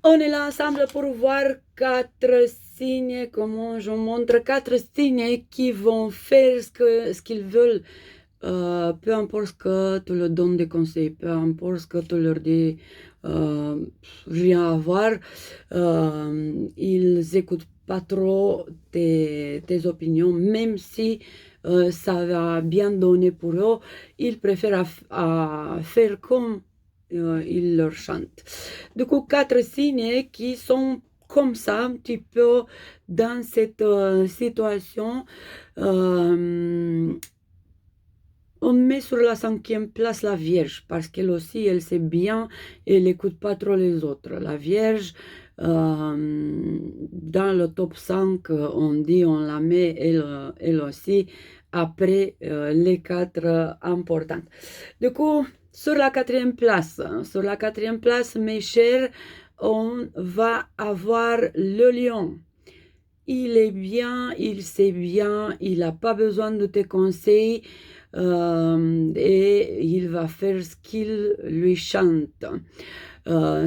On est là ensemble pour voir 4 signes, comment je montre, 4 signes qui vont faire ce qu'ils veulent. Peu importe ce que tu leur donnes des conseils, peu importe ce que tu leur dis, rien à voir. Ils écoutent pas trop tes opinions, même si ça va bien donner pour eux. Ils préfèrent à faire comme ils leur chantent. Du coup, 4 signes qui sont comme ça, un petit peu dans cette situation. Euh, on met sur la 5e place la Vierge parce qu'elle aussi, elle sait bien, elle n'écoute pas trop les autres. La Vierge, dans le top 5, on dit, on la met elle aussi après les 4 importantes. Du coup, sur la 4e place, mes chers, on va avoir le lion. Il est bien, il sait bien, il n'a pas besoin de tes conseils et il va faire ce qu'il lui chante.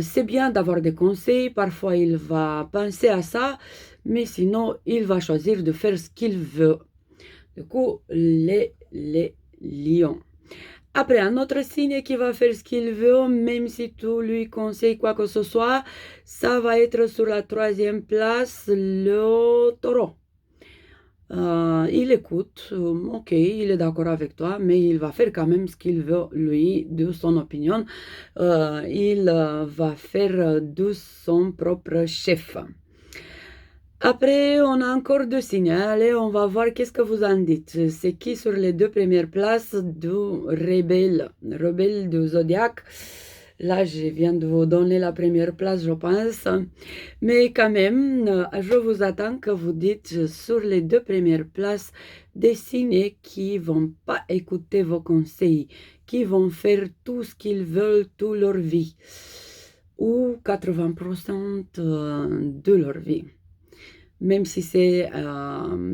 C'est bien d'avoir des conseils, parfois il va penser à ça, mais sinon il va choisir de faire ce qu'il veut. Du coup, les lions. Après, un autre signe qui va faire ce qu'il veut, même si tu lui conseilles quoi que ce soit, ça va être sur la 3e place, le taureau. Il écoute, ok, il est d'accord avec toi, mais il va faire quand même ce qu'il veut, lui, de son opinion. Il va faire de son propre chef. Après, on a encore 2 signes. Allez, on va voir qu'est-ce que vous en dites. C'est qui sur les 2 premières places du rebelle du Zodiac. Là, je viens de vous donner la première place, je pense. Mais quand même, je vous attends que vous dites sur les 2 premières places des signes qui vont pas écouter vos conseils, qui vont faire tout ce qu'ils veulent toute leur vie, ou 80% de leur vie. Même si c'est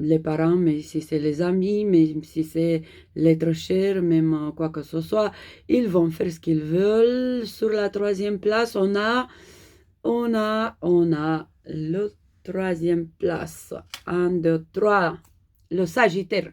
les parents, même si c'est les amis, même si c'est l'être cher, même quoi que ce soit, ils vont faire ce qu'ils veulent. Sur la 3e place, on a le 3e place. 1, 2, 3. Le Sagittaire.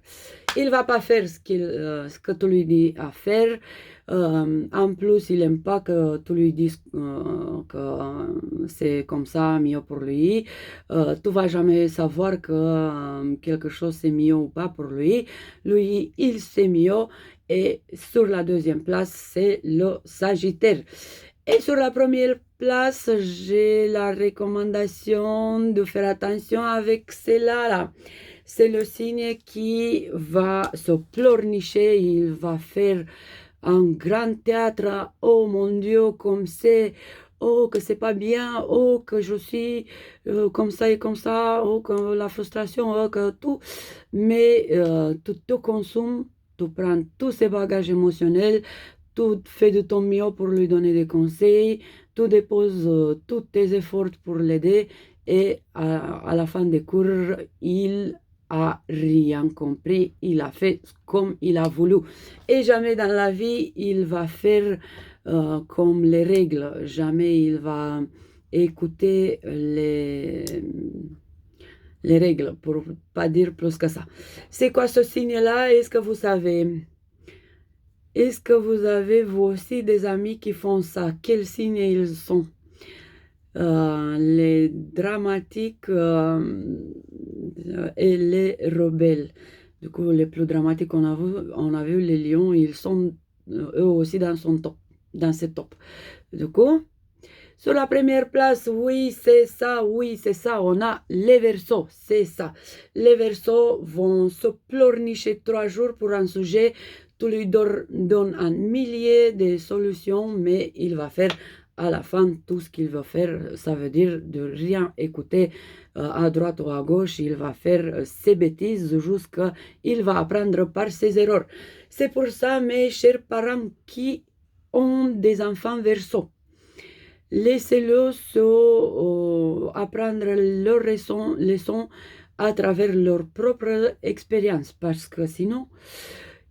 Il va pas faire ce que tu lui dis à faire. En plus, il n'aime pas que tu lui dises que c'est comme ça, mieux pour lui. Tu vas jamais savoir que quelque chose c'est mieux ou pas pour lui. Lui, il sait mieux. Et sur la 2e place, c'est le Sagittaire. Et sur la 1re place, j'ai la recommandation de faire attention avec celle-là. C'est le signe qui va se pleurnicher, il va faire un grand théâtre. Oh mon Dieu, comme c'est, oh que c'est pas bien, oh que je suis comme ça et comme ça, oh que la frustration, oh que tout. Mais tu te consommes, tu prends tous ces bagages émotionnels, tu fais de ton mieux pour lui donner des conseils, tu déposes tous tes efforts pour l'aider et à la fin des cours, il a rien compris, il a fait comme il a voulu. Et jamais dans la vie, il va faire comme les règles, jamais il va écouter les règles, pour pas dire plus que ça. C'est quoi ce signe-là? Est-ce que vous savez? Est-ce que vous avez vous aussi des amis qui font ça? Quels signes ils sont? Les dramatiques et les rebelles. Du coup, les plus dramatiques, on a vu les lions, ils sont eux aussi dans ce top. Du coup, sur la 1re place, oui, c'est ça, on a les Verseaux, c'est ça. Les Verseaux vont se pleurnicher 3 jours pour un sujet, tu lui donnes un millier de solutions, mais il va faire à la fin tout ce qu'il veut faire, ça veut dire de rien écouter à droite ou à gauche, il va faire ses bêtises jusqu'à il va apprendre par ses erreurs. C'est pour ça, mes chers parents qui ont des enfants Verseaux, laissez-le apprendre leurs leçons à travers leur propre expérience, parce que sinon,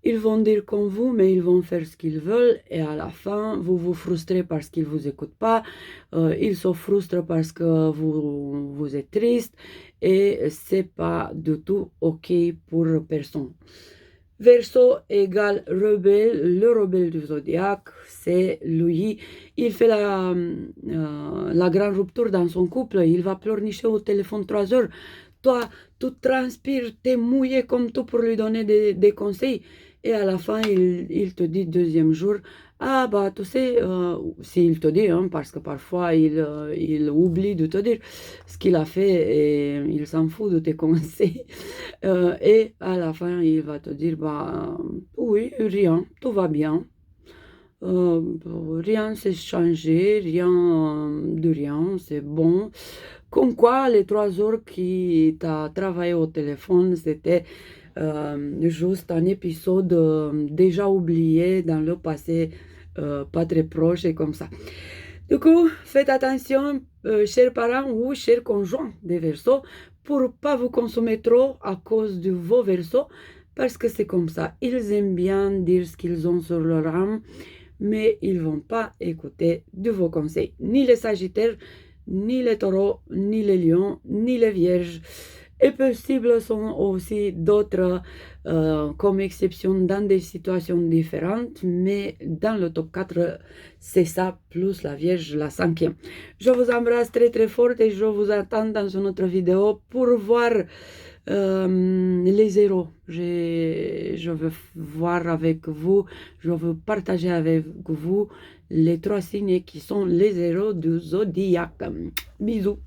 Ils vont dire comme vous, mais ils vont faire ce qu'ils veulent et à la fin, vous vous frustrez parce qu'ils ne vous écoutent pas, ils se frustrent parce que vous êtes triste et c'est pas du tout OK pour personne. Verseau égale rebelle, le rebelle du zodiaque, c'est lui. Il fait la grande rupture dans son couple, il va pleurnicher au téléphone 3 heures. Toi, tu transpires, t'es mouillé comme tout pour lui donner des conseils. Et à la fin, il te dit deuxième jour, ah bah tu sais, s'il te dit, hein, parce que parfois il oublie de te dire ce qu'il a fait et il s'en fout de tes conseils. Et à la fin, il va te dire, bah oui, rien, tout va bien. Euh, Rien s'est changé, rien de rien, c'est bon. Comme quoi, les 3 heures qui t'a travaillé au téléphone, c'était juste un épisode déjà oublié dans le passé, pas très proche et comme ça. Du coup, faites attention, chers parents ou chers conjoints des Verseaux, pour ne pas vous consommer trop à cause de vos Verseaux, parce que c'est comme ça. Ils aiment bien dire ce qu'ils ont sur leur âme, mais ils ne vont pas écouter de vos conseils. Ni les Sagittaires, ni les Taureaux, ni les Lions, ni les Vierges. Et possibles sont aussi d'autres comme exception dans des situations différentes, mais dans le top 4, c'est ça, plus la Vierge, la cinquième. Je vous embrasse très très fort et je vous attends dans une autre vidéo pour voir les zéros. Je veux voir avec vous, je veux partager avec vous les 3 signes qui sont les zéros du zodiaque. Bisous.